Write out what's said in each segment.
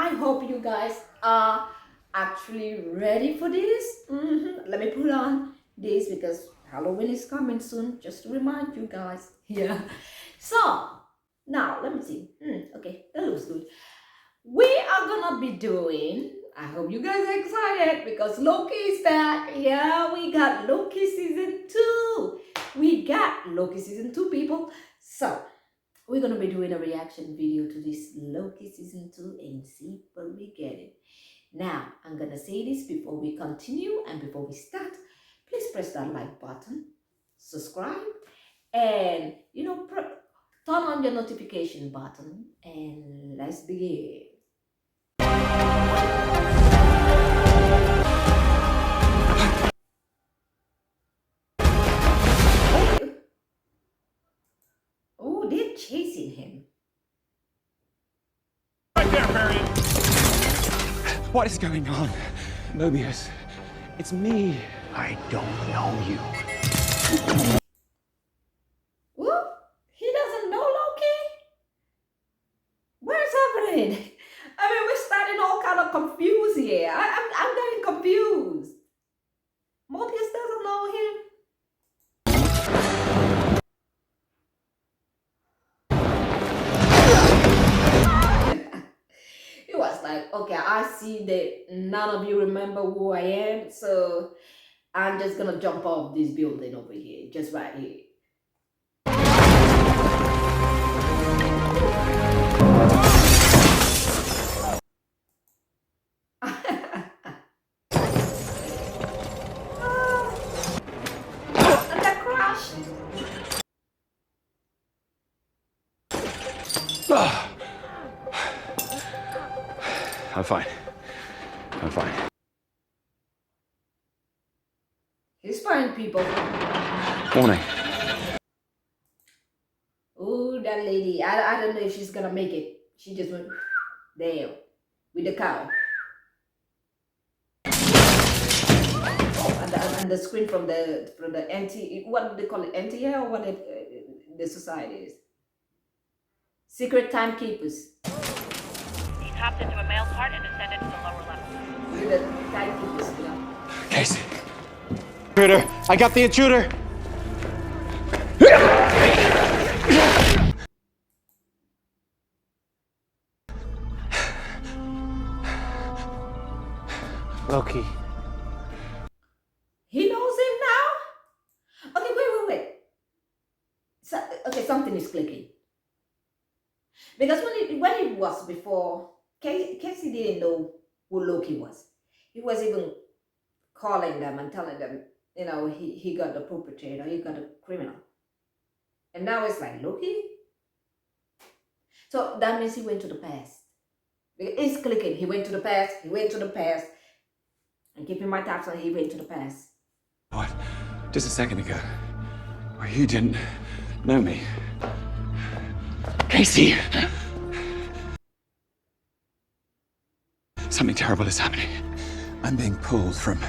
I hope you guys are actually ready for this. Let me put on this because Halloween is coming soon, just to remind you guys. Yeah. So, now let me see. Okay, that looks good. We are gonna be doing, I hope you guys are excited because Loki is back. Yeah, we got Loki season 2. We got Loki season 2, people. So, we're gonna be doing a reaction video to this Loki season 2 and see what we get it. Now, I'm gonna say this before we continue and before we start. Please press that like button, subscribe, and turn on your notification button, and let's begin. Oh, they're chasing him. Right there, Barry. What is going on? Mobius, it's me. I don't know you. What? He doesn't know Loki? Where's happening? I mean, we're starting all kind of confused here. I'm getting confused. Mobius doesn't know him. It was like, okay, I see that none of you remember who I am, so I'm just gonna jump off this building over here, just right here. And that crash. I'm fine. I'm fine. He's fine, people. Morning. Oh, that lady. I don't know if she's gonna make it. She just went there with the cow. Oh, and the screen from the anti, what do they call it, anti-air, or what the society is? Secret timekeepers. He tapped into a male part and descended to the lower level. With the timekeepers, you know. Casey. Intruder! I got the intruder! Loki. He knows him now? Okay, wait. So, okay, something is clicking. Because when it was before, Casey didn't know who Loki was. He was even calling them and telling them, he got the perpetrator, he got the criminal. And now it's like, Loki? So that means he went to the past. It's clicking. He went to the past, And keeping my tabs on, he went to the past. What? Just a second ago. Where you didn't know me. Casey! Something terrible is happening. I'm being pulled from...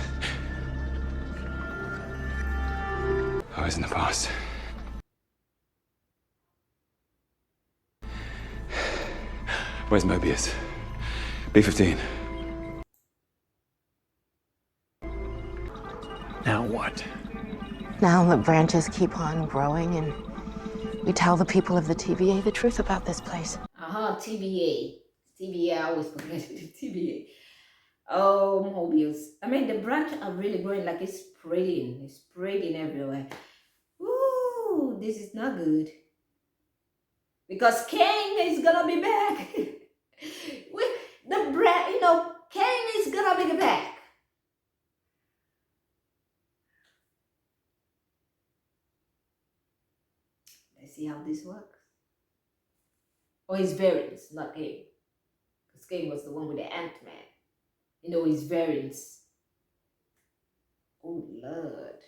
I was in the past. Where's Mobius? B-15. Now what? Now the branches keep on growing and we tell the people of the TVA the truth about this place. TVA. TVA, I always forget TVA. Oh, Mobius. I mean, the branches are really growing, like it's spreading. It's spreading everywhere. Ooh, this is not good. Because Kane is gonna be back. Kane is gonna be back. Let's see how this works. Or his variants, not Kane. Because Kane was the one with the Ant-Man. His variants. Oh, Lord.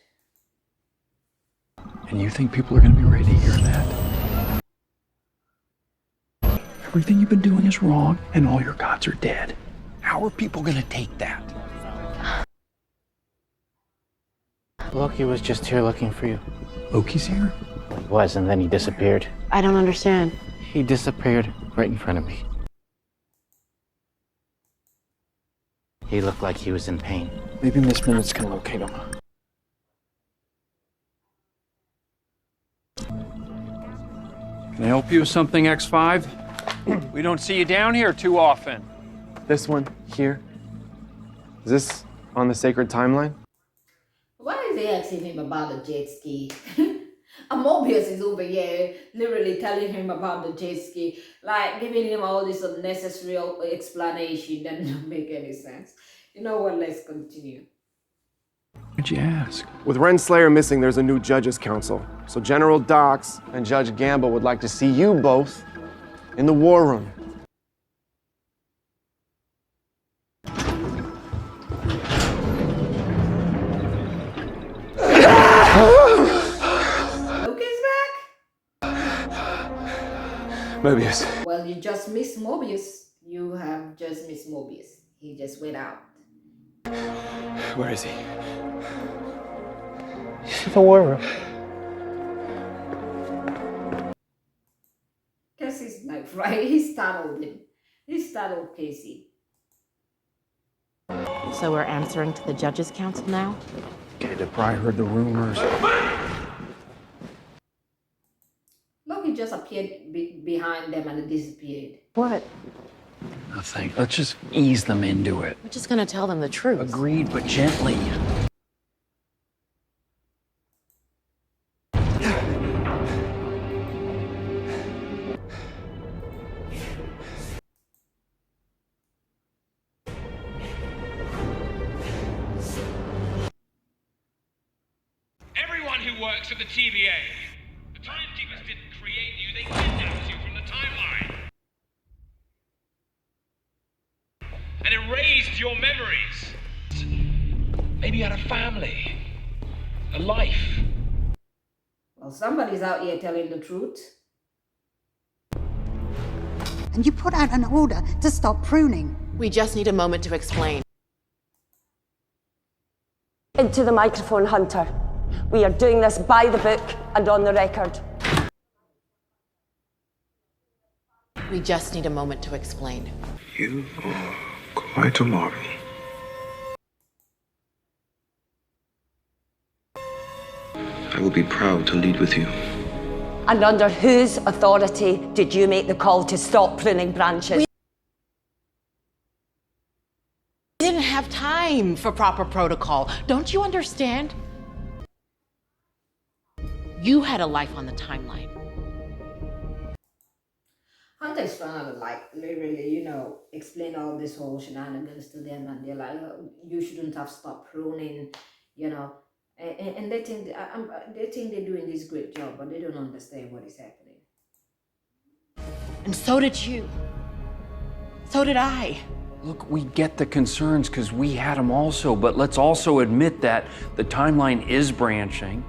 And you think people are going to be ready to hear that? Everything you've been doing is wrong, and all your gods are dead. How are people going to take that? Loki was just here looking for you. Loki's here? He was, and then he disappeared. I don't understand. He disappeared right in front of me. He looked like he was in pain. Maybe Miss Minutes can locate him. Can I help you with something, X5? We don't see you down here too often. This one here. Is this on the sacred timeline? Why is they asking him about the jet ski? Mobius is over here literally telling him about the jet ski, like giving him all this unnecessary explanation that doesn't make any sense. You know what, let's continue. Why'd you ask? With Renslayer missing, there's a new judges council. So General Dox and Judge Gamble would like to see you both in the war room. Loki's back? Mobius. Well, you just missed Mobius. You have just missed Mobius. He just went out. Where is he? The war room. Because he's like, right? He startled him. He startled Casey. So we're answering to the Judges Council now? Okay, they probably heard the rumors. Loki just appeared behind them and disappeared. What? Nothing. Let's just ease them into it. We're just gonna tell them the truth. Agreed, but gently. Everyone who works at the TVA. The Timekeepers didn't create you, they kidnapped you from the timeline. And erased your memories. Maybe you had a family, a life. Well, somebody's out here telling the truth. And you put out an order to stop pruning. We just need a moment to explain. Into the microphone, Hunter. We are doing this by the book and on the record. We just need a moment to explain. You are quite a marvel. I will be proud to lead with you. And under whose authority did you make the call to stop pruning branches? We didn't have time for proper protocol. Don't you understand? You had a life on the timeline. Hunter's trying to like literally, you know, explain all this whole shenanigans to them, and they're like, oh, you shouldn't have stopped pruning, you know, and they think they're doing this great job, but they don't understand what is happening. And so did you. So did I. Look, we get the concerns because we had them also, but let's also admit that the timeline is branching.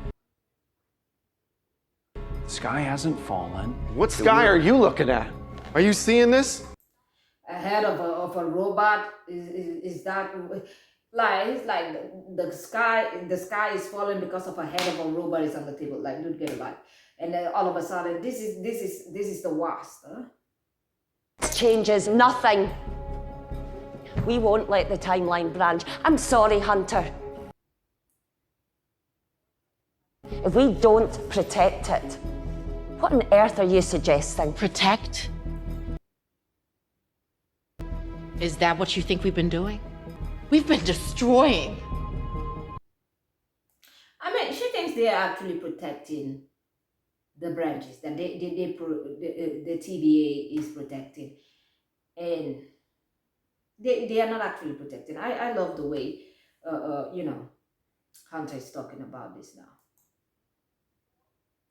The sky hasn't fallen. What sky are you looking at? Are you seeing this? A head of a robot is that like it's like the sky is falling because of a head of a robot is on the table. Like, dude, get a life. And then all of a sudden, this is the worst. Huh? Changes nothing. We won't let the timeline branch. I'm sorry, Hunter. If we don't protect it, what on earth are you suggesting? Protect? Is that what you think we've been doing? We've been destroying. I mean, she thinks they are actually protecting the branches that the TVA is protecting, and they are not actually protecting. I love the way you know, Hunter is talking about this now.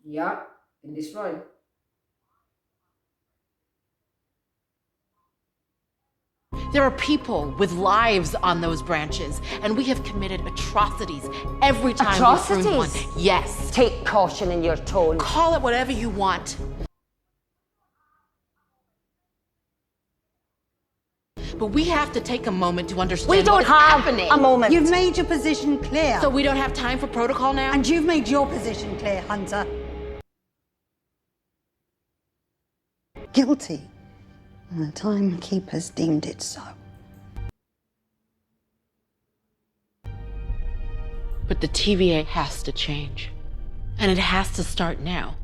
Yeah, in this room. There are people with lives on those branches, and we have committed atrocities every time we prune one. Yes. Take caution in your tone. Call it whatever you want. But we have to take a moment to understand We don't what's have happening. a moment. You've made your position clear. So we don't have time for protocol now? And you've made your position clear, Hunter. Guilty. And the timekeepers deemed it so. But the TVA has to change. And it has to start now.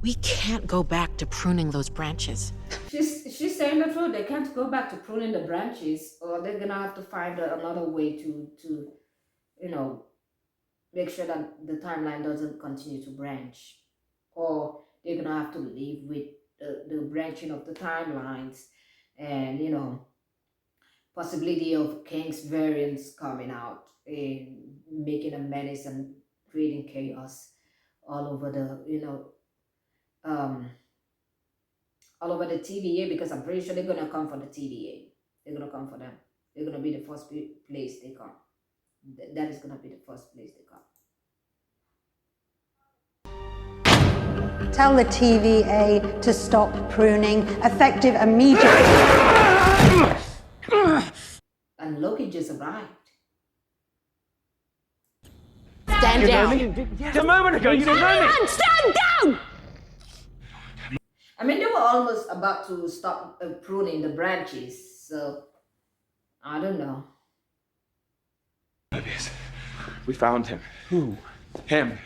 We can't go back to pruning those branches. She's saying the truth. They can't go back to pruning the branches, or they're gonna have to find another way to you know, make sure that the timeline doesn't continue to branch, or they're gonna have to live with the branching of the timelines, and you know, possibility of King's variants coming out and making a menace and creating chaos all over the um all over the TVA, because I'm pretty sure they're gonna come for the TVA. They're gonna come for them. They're gonna be the first place they come. That is gonna be the first place they come. Tell the TVA to stop pruning, effective immediately. And Loki just arrived. Stand down. A moment ago, you didn't know me. Stand down! I mean, they were almost about to stop pruning the branches, so I don't know. Mobius, we found him. Who? Him.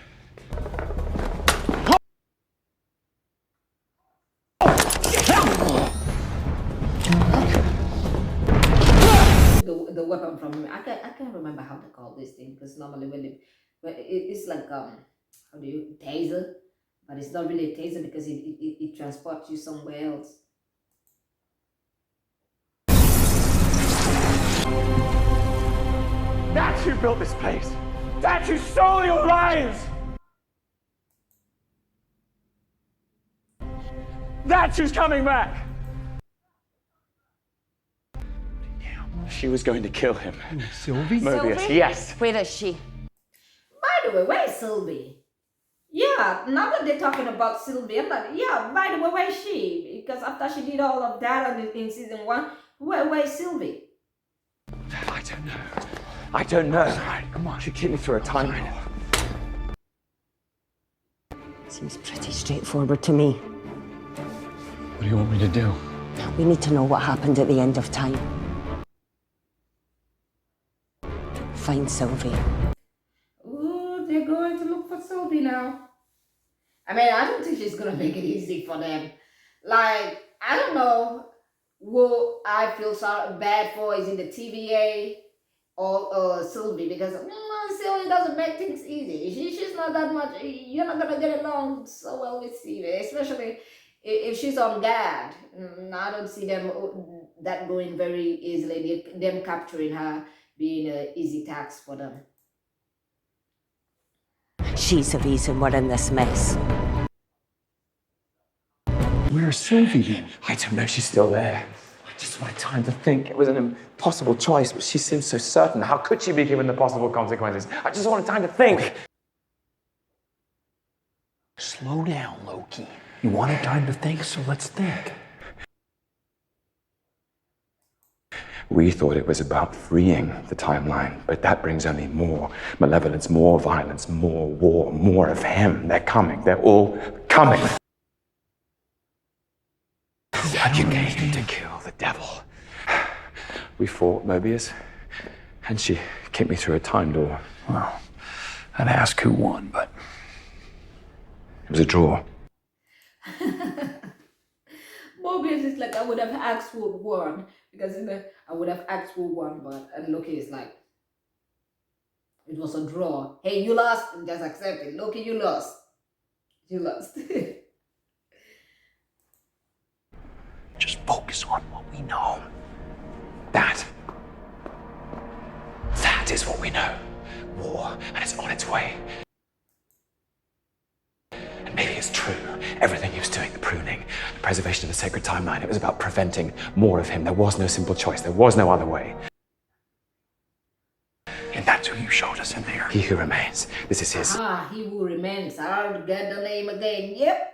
The weapon from him. I can't remember how to call this thing, because normally it's like how do you taser, but it's not really a taser because it transports you somewhere else. That's who built this place. That's who stole your lives. That's who's coming back. She was going to kill him. Sylvie? Mobius, Sylvie? yes. Where is she? By the way, where's Sylvie? Yeah, now that they're talking about Sylvie, I'm like, yeah, by the way, where is she? Because after she did all of that in season 1, where is Sylvie? I don't know. I don't know. All right, come on. She keep me through a time door. Seems pretty straightforward to me. What do you want me to do? We need to know what happened at the end of time. Find Sylvie. Ooh, they're going to look for Sylvie now. I mean, I don't think she's gonna make it easy for them. Like, I don't know who I feel bad for. Is it the TVA or Sylvie? Because Sylvie doesn't make things easy. She's not that much. You're not gonna get along so well with Sylvie, especially if she's on guard. I don't see them that going very easily. Them capturing her being an easy task for them. She's the reason we're in this mess. Where's Sylvie then? I don't know. She's still there. I just wanted time to think. It was an impossible choice, but she seems so certain. How could she be given the possible consequences? I just wanted time to think. Slow down, Loki. You wanted time to think, so let's think. We thought it was about freeing the timeline, but that brings only more malevolence, more violence, more war, more of him. They're coming. They're all coming. You came to kill the devil. We fought, Mobius, and she kicked me through a time door. Well, I'd ask who won, but It was a draw. Mobius is like, I would have asked who won, because I would have asked who won, but and Loki is like, it was a draw. Hey, you lost, just accept it. Loki, you lost. You lost. just focus on what we know. That is what we know. War, and it's on its way. And maybe it's true. Everything he was doing, the pruning, the preservation of the sacred timeline, it was about preventing more of him. There was no simple choice. There was no other way. And that's who you showed us in there. He who remains. This is his. He who remains. I'll get the name again. Yep.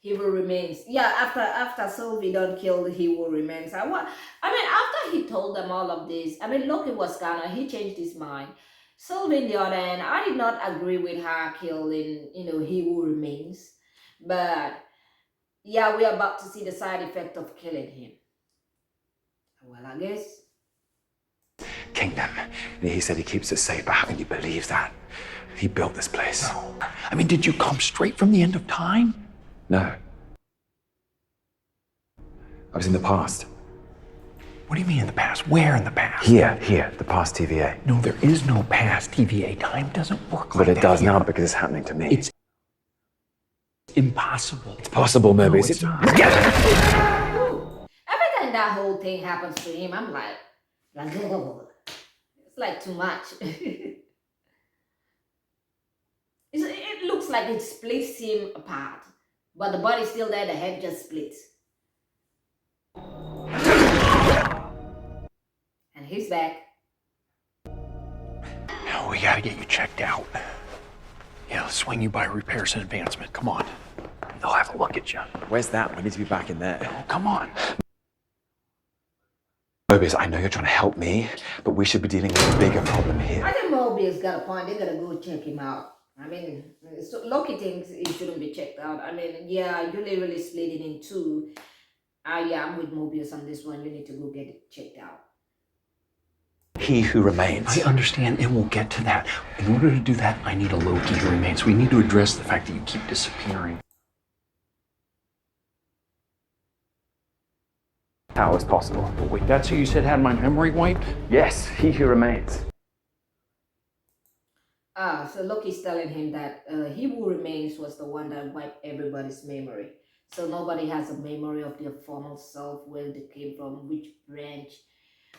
He who remains. Yeah, after Sylvie don't kill He who remains. I mean, after he told them all of this, I mean, Loki was he changed his mind. Sylvie, on the other hand, I did not agree with her killing, He who remains. But yeah, we're about to see the side effect of killing him. Well, I guess. kingdom. And he said he keeps it safe, but how can you believe that? He built this place. No. I mean, did you come straight from the end of time? No. I was in the past. What do you mean in the past? Where in the past? Here, the past TVA. No, there is no past TVA. Time doesn't work like that. But it does now because it's happening to me. It's impossible. It's possible, Mobius. No, it's not. Every time that whole thing happens to him, I'm like, it's like too much. It looks like it splits him apart, but the body's still there, the head just splits. And he's back. No, we gotta get you checked out. Yeah, let's swing you by repairs and advancement. Come on. They'll have a look at you. Where's that? We need to be back in there. Oh, come on. Mobius, I know you're trying to help me, but we should be dealing with a bigger problem here. I think Mobius got a point. They gotta go check him out. I mean, so Loki thinks he shouldn't be checked out. I mean, yeah, you literally split it in two. Yeah, I'm with Mobius on this one. You need to go get it checked out. He who remains. I understand, and we'll get to that. In order to do that, I need a Loki who remains. We need to address the fact that you keep disappearing. How is possible? But wait, that's who you said had my memory wiped? Yes, he who remains. So Loki's telling him that he who remains was the one that wiped everybody's memory. So nobody has a memory of their former self, where they came from, which branch,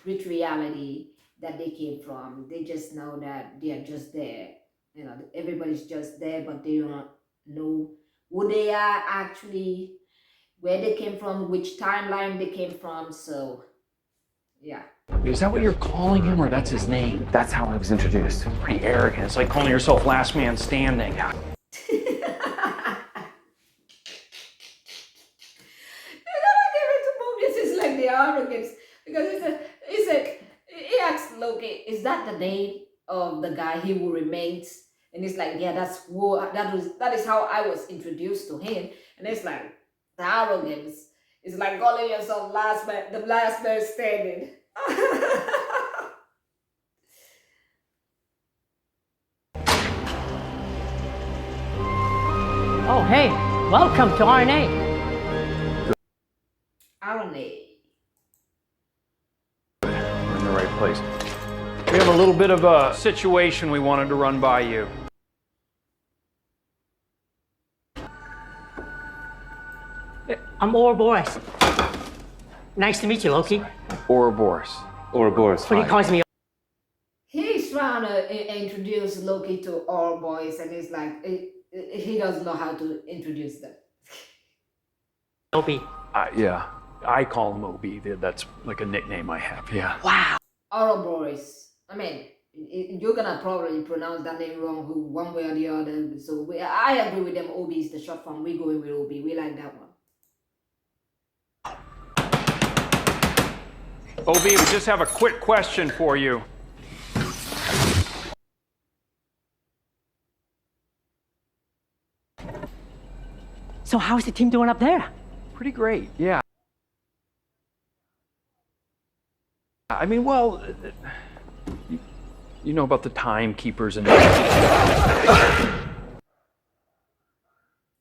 which reality that they came from. They just know that they are just there. You know, everybody's just there, but they don't know who they are actually, where they came from, which timeline they came from. So, yeah. Is that what you're calling him, or that's his name? That's how I was introduced. Pretty arrogant. It's like calling yourself last man standing. The arrogance, because he asked Loki, is that the name of the guy he who remains? And he's like, yeah, that is how I was introduced to him. And it's like, the arrogance is like calling yourself the last man standing. Oh, hey, welcome to RNA. RNA. We're in the right place. We have a little bit of a situation we wanted to run by you. I'm Ouroboros. Nice to meet you, Loki. Ouroboros. Ouroboros. But he calls me. He's trying to introduce Loki to all boys, and it's like he doesn't know how to introduce them. Obi. Yeah, I call him Obi. That's like a nickname I have. Yeah. Wow. Ouroboros. I mean, you're gonna probably pronounce that name wrong, one way or the other. So I agree with them. Obi is the short form. We're going with Obi. We like that one. Obi, we just have a quick question for you. So how's the team doing up there? Pretty great, yeah. I mean, well, you know about the timekeepers and...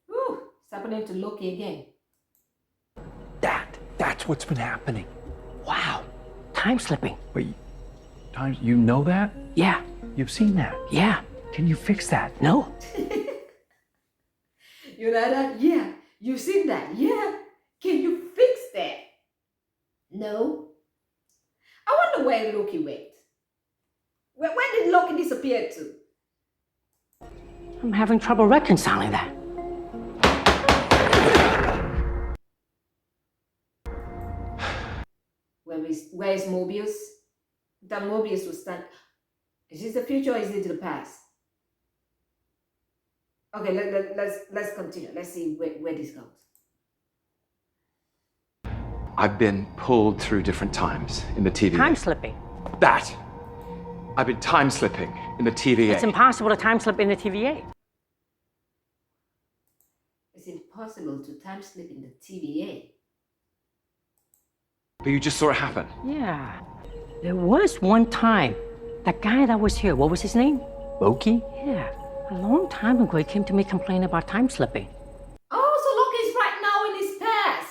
Whew, it's happening to Loki again. That's what's been happening. Wow. Time slipping. Wait, you know that? Yeah. You've seen that? Yeah. Can you fix that? No. You know that? Yeah. You've seen that? Yeah. Can you fix that? No. I wonder where Loki went. Where did Loki disappear to? I'm having trouble reconciling that. Where is Mobius? That Mobius was stand. Is this the future or is it the past? Okay, let's continue. Let's see where this goes. I've been pulled through different times in the TVA. Time slipping. That. I've been time slipping in the TVA. It's impossible to time slip in the TVA. It's impossible to time slip in the TVA. But you just saw it happen. Yeah. There was one time, that guy that was here, what was his name? Loki? Yeah, a long time ago, he came to me complaining about time slipping. Oh, so Loki is right now in his past.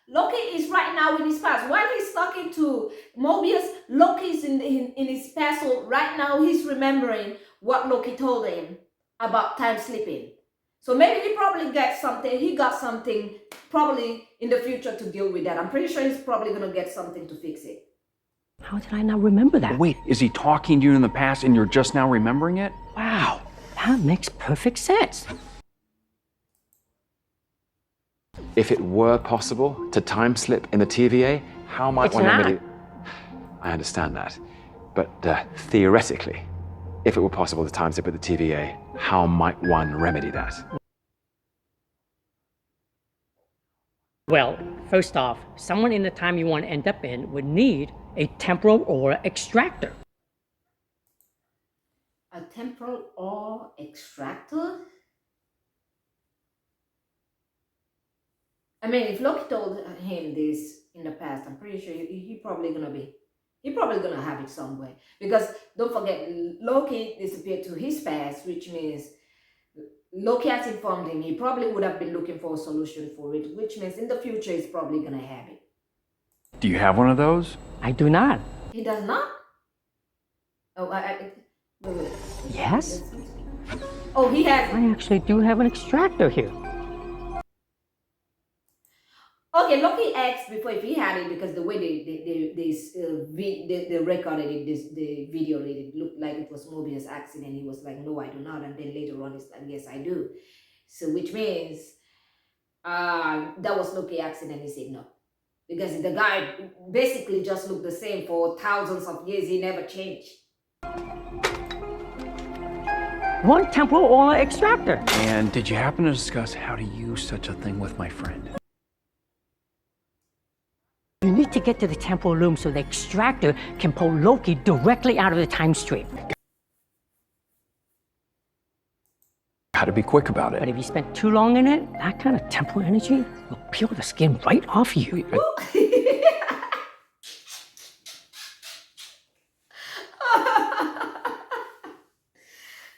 Loki is right now in his past. While he's talking to Mobius, Loki is in his past. So right now he's remembering what Loki told him about time slipping. So maybe he probably got something. He got something probably in the future to deal with that. I'm pretty sure he's probably gonna get something to fix it. How did I not remember that? Wait, is he talking to you in the past and you're just now remembering it? Wow, that makes perfect sense. If it were possible to time slip in the TVA, how might It's one not. remedy? I understand that. But theoretically, if it were possible to time slip at the TVA, how might one remedy that? Well, first off, someone in the time you want to end up in would need a temporal aura extractor. A temporal aura extractor? I mean, if Loki told him this in the past, I'm pretty sure he probably gonna have it somewhere. Because don't forget, Loki disappeared to his past, which means Loki has informed him he probably would have been looking for a solution for it, which means in the future he's probably gonna have it. Do you have one of those? I do not. He does not? Oh, wait. Yes? Oh, he has. I actually do have an extractor here. Okay, Loki asked before if he had it because the way they recorded it, the video, it looked like it was Mobius' accident. He was like, no, I do not. And then later on, he's like, yes, I do. So which means that was Loki accident. He said no. Because the guy basically just looked the same for thousands of years. He never changed. One temporal aura extractor. And did you happen to discuss how to use such a thing with my friend? You need to get to the temporal loom so the extractor can pull Loki directly out of the time stream. How to be quick about But it. if you spend too long in it, that kind of temporal energy will peel the skin right off you.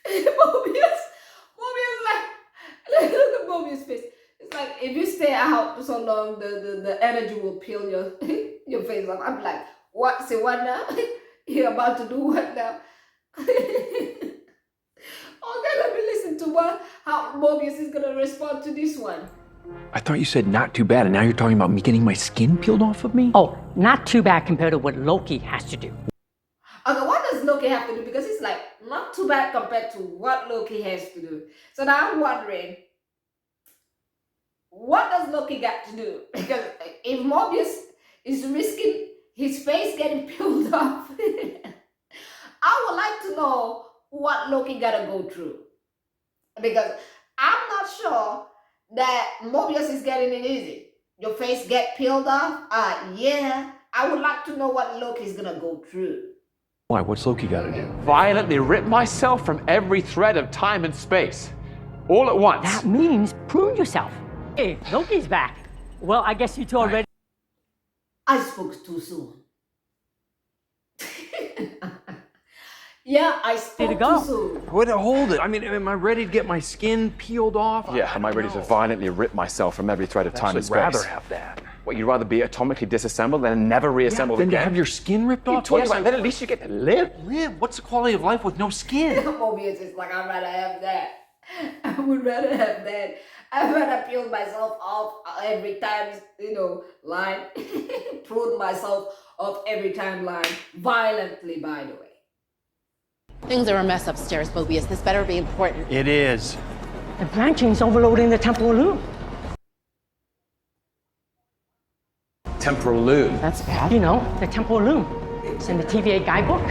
Mobius like, look at Mobius' face. It's like if you stay out for so long, the energy will peel your your face off. I'm like, what? Say what now? You're about to do what now? Okay, let me listen to how Mobius is gonna respond to this one. I thought you said not too bad, and now you're talking about me getting my skin peeled off of me? Oh, not too bad compared to what Loki has to do. Okay, what does Loki have to do? Because it's like not too bad compared to what Loki has to do. So now I'm wondering, what does Loki got to do? Because if Mobius is risking his face getting peeled off, I would like to know what Loki gotta go through. Because I'm not sure that Mobius is getting it easy. Your face get peeled off? Yeah. I would like to know what Loki is gonna go through. Why? What's Loki got to do? Violently rip myself from every thread of time and space, all at once. That means prune yourself. Hey, Loki's back. Well, I guess you two already. I spoke too soon. Yeah, I spoke too soon. Hold it. I mean, am I ready to get my skin peeled off? Yeah, am I ready to violently rip myself from every thread of time and I'd space? rather have that. What, you'd rather be atomically disassembled and never reassembled Then to again? have your skin ripped off? Talking Yes, about, then at least you get to live. Live? What's the quality of life with no skin? Mobius is like, I'd rather have that. I would rather have that. I'd rather peel myself off every time, line. Prune myself off every time line. Violently, by the way. Things are a mess upstairs, Mobius. This better be important. It is. The branching's overloading the temporal loom. Temporal loom. That's bad. You know, the temporal loom. It's in the TVA guidebook.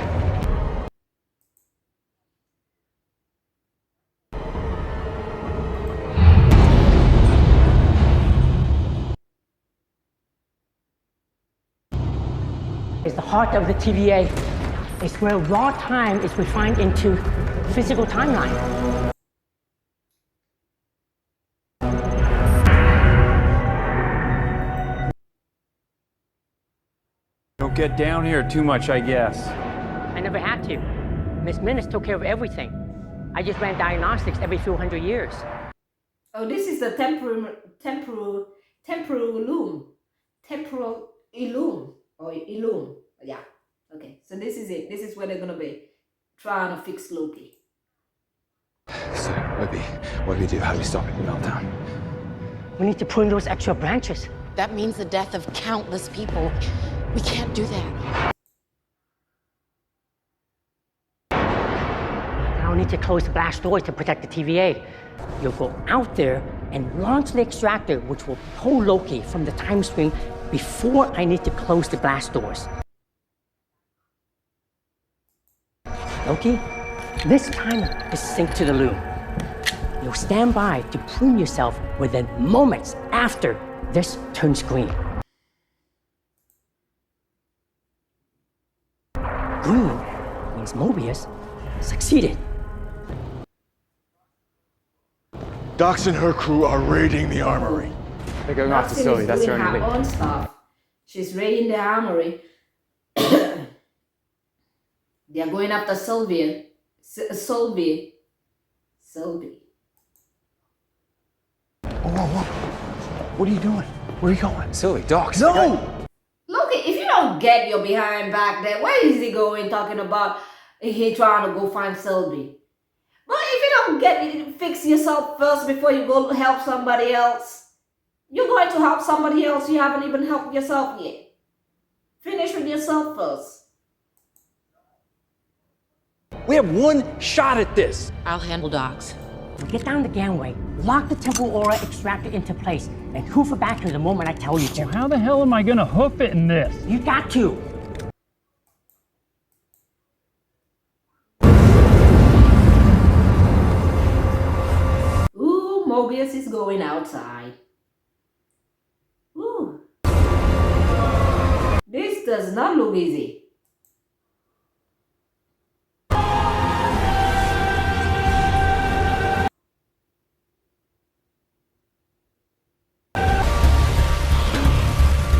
It's the heart of the TVA. It's where raw time is refined into physical timeline. get down here too much, I guess. I never had to. Miss Minutes took care of everything. I just ran diagnostics every few hundred years. Oh, this is the temporal illum or illum. Yeah. Okay. So this is it. This is where they're gonna be trying to fix Loki. So, what do we do? How do we stop it, the meltdown? We need to prune those extra branches. That means the death of countless people. We can't do that. I'll need to close the blast doors to protect the TVA. You'll go out there and launch the extractor, which will pull Loki from the time stream before I need to close the blast doors. Loki, this time is synced to the loom. You'll stand by to prune yourself within moments after this turns green. Green means Mobius succeeded. Dox and her crew are raiding the armory. They're going off to Sylvie. That's their only her lead. own stuff. She's raiding the armory. They are going after Sylvie. Sylvie. Whoa. What are you doing? Where are you going? Sylvie, Dox. No! Look, if you don't get your behind back there, where is he going talking about he trying to go find Sylvie? But if you don't get it, fix yourself first before you go help somebody else. You're going to help somebody else, you haven't even helped yourself yet. Finish with yourself first. We have one shot at this. I'll handle Docs. Get down the gangway, lock the temporal aura extractor into place, and hoof it back here the moment I tell you to. How the hell am I gonna hoof it in this? You got to. Ooh, Mobius is going outside. Ooh. This does not look easy.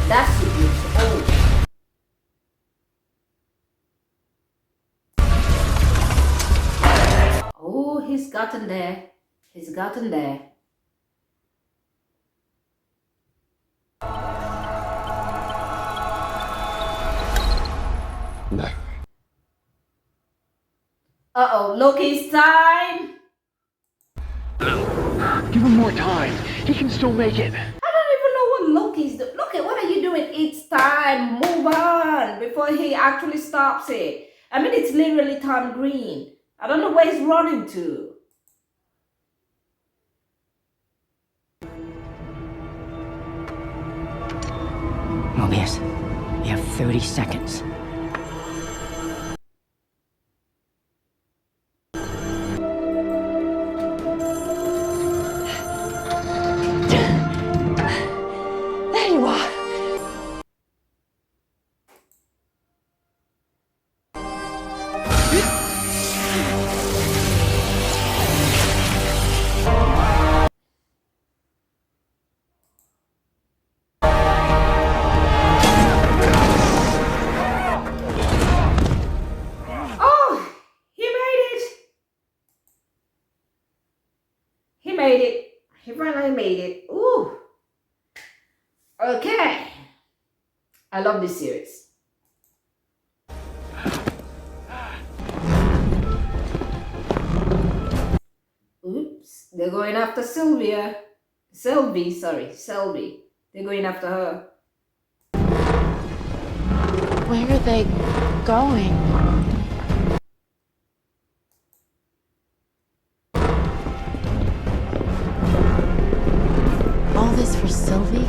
That suit looks old. Oh, he's gotten there. He's gotten there. No. Uh-oh, Loki's time. Give him more time. He can still make it. I don't even know what Loki's doing. Loki, what are you doing? It's time. Move on before he actually stops it. I mean, it's literally turned green. I don't know where he's running to. Mobius, you have 30 seconds. There you are. Oh, he made it. He made it. He finally made it. Ooh. Okay. I love this series. Oops. They're going after Sylvie. They're going after her. Where are they going? All this for Sylvie?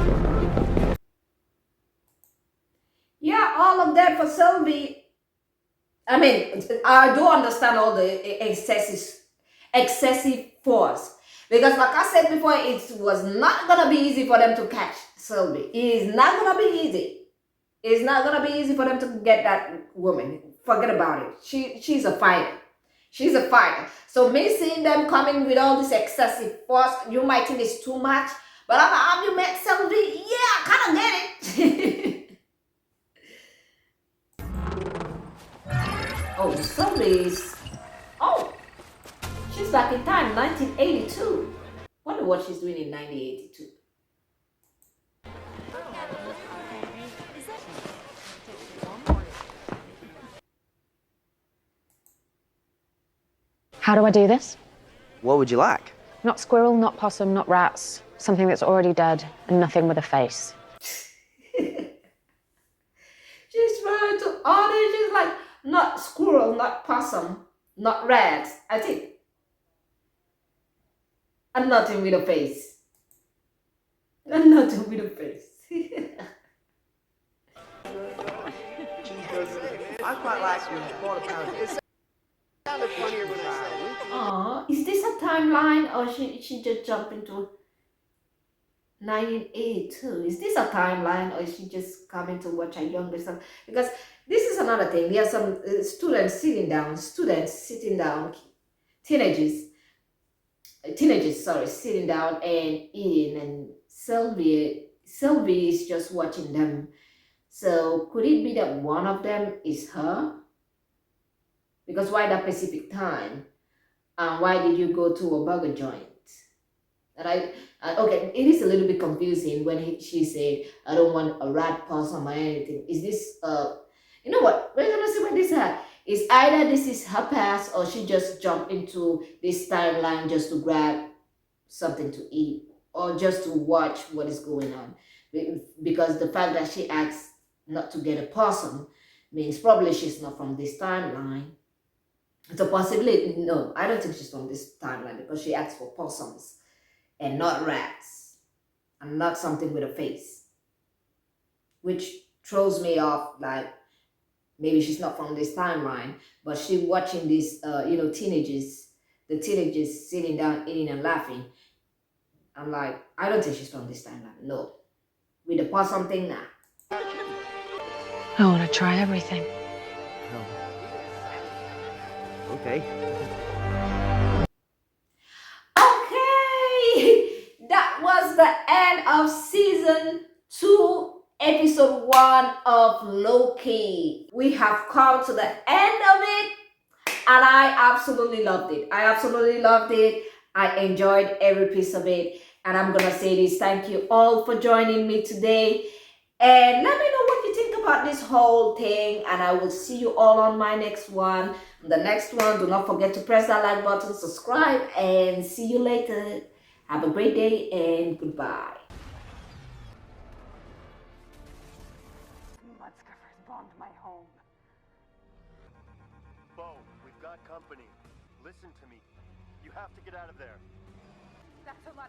Yeah, all of that for Sylvie. I mean, I do understand all the excessive force. Because like I said before, it was not going to be easy for them to catch Sylvie. It is not going to be easy. It's not going to be easy for them to get that woman. Forget about it. She's a fighter. She's a fighter. So me seeing them coming with all this excessive force, you might think it's too much. But have you met Sylvie? Yeah, I kind of get it. Oh, Sylvie's. Oh, she's back in time, 1982. Wonder what she's doing in 1982. How do I do this? What would you like? Not squirrel, not possum, not rats. Something that's already dead and nothing with a face. She's trying to order. She's like, not squirrel, not possum, not rat. I think. And nothing with a face. And nothing with a face. I quite like your quarter pounder. It sounded funnier when I said it. Aw, is this a timeline or she just jumped into 1982? Is this a timeline or is she just coming to watch her younger son? Because this is another thing. There are some students sitting down, teenagers, sorry, sitting down and eating, and Sylvie is just watching them. So could it be that one of them is her? Because why that Pacific time? And why did you go to a burger joint? And okay, it is a little bit confusing when she said, I don't want a rat possum or anything. Is this, you know what? We're gonna see what this is. It's either this is her past or she just jumped into this timeline just to grab something to eat or just to watch what is going on. Because the fact that she asked not to get a possum means probably she's not from this timeline. It's a possibility. No, I don't think she's from this timeline because she asked for possums and not rats and not something with a face, which throws me off. Like maybe she's not from this timeline, but she watching these, the teenagers sitting down eating and laughing. I'm like, I don't think she's from this timeline. No, with the possum thing now. I want to try everything. Okay. Okay, that was the end of season 2, episode 1 of Loki. We have come to the end of it, and I absolutely loved it. I enjoyed every piece of it, and I'm gonna say this: thank you all for joining me today, and let me know what you think about this whole thing, and I will see you all on my next one. The next one, do not forget to press that like button, subscribe, and see you later. Have a great day and goodbye. Mudskippers bombed my home. Bo, we've got company. Listen to me. You have to get out of there. That's a lot